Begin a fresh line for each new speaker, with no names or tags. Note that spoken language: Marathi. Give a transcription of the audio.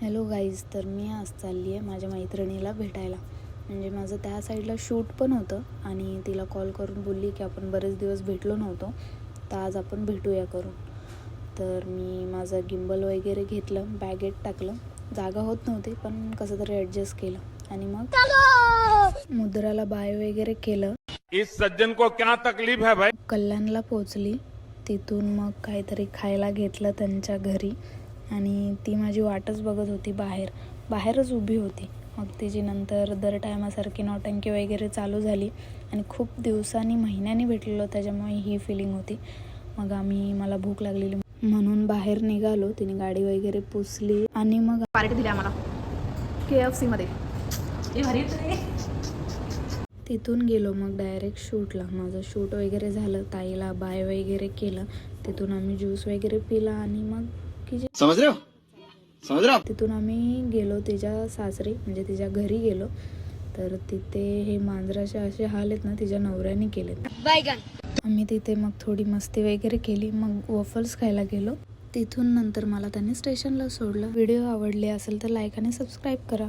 हॅलो गाईज, तर मी आज चालली आहे माझ्या मैत्रिणीला भेटायला. म्हणजे माझं त्या साईडला शूट पण होतं आणि तिला कॉल करून बोलली की आपण बरेच दिवस भेटलो नव्हतो, तर आज आपण भेटूया करून. तर मी माझं गिम्बल वगैरे घेतलं, बॅगेत टाकलं. जागा होत नव्हती पण कसं तरी ॲडजस्ट केलं आणि मग मुद्राला बाय वगैरे केलं.
इस सज्जन को क्या तकलीफ है भाई.
कल्याणला पोचली. तिथून मग काहीतरी खायला घेतलं त्यांच्या घरी आणि ती माझी वाटच बघत होती, बाहेरच उभी होती. मग तिची नंतर दर टायमासारखी नौटंकी वगैरे चालू झाली आणि खूप दिवसांनी महिन्यांनी भेटलेलो, त्याच्यामुळे ही फिलिंग होती. मग मला भूक लागलेली म्हणून बाहेर निघालो. तिने गाडी वगैरे पुसली आणि मग
पार्टी दिली आम्हाला KFC मध्ये.
तिथून गेलो मग डायरेक्ट शूटला. माझं शूट वगैरे झालं, ताईला बाय वगैरे केलं. तिथून आम्ही ज्यूस वगैरे पिला आणि मग
समझ रहे हो?
तिथून आम्ही गेलो तिच्या सासरी, म्हणजे तिच्या घरी गेलो. तर तिथे हे मांजराचे असे हाल आहेत ना, तिच्या नवऱ्याने केलेत. आम्ही तिथे मग थोडी मस्ती वगैरे केली. मग वॉफल्स खायला गेलो. तिथून नंतर मला त्यांनी स्टेशनला सोडलं. व्हिडिओ आवडले असेल तर लाईक आणि सबस्क्राईब करा.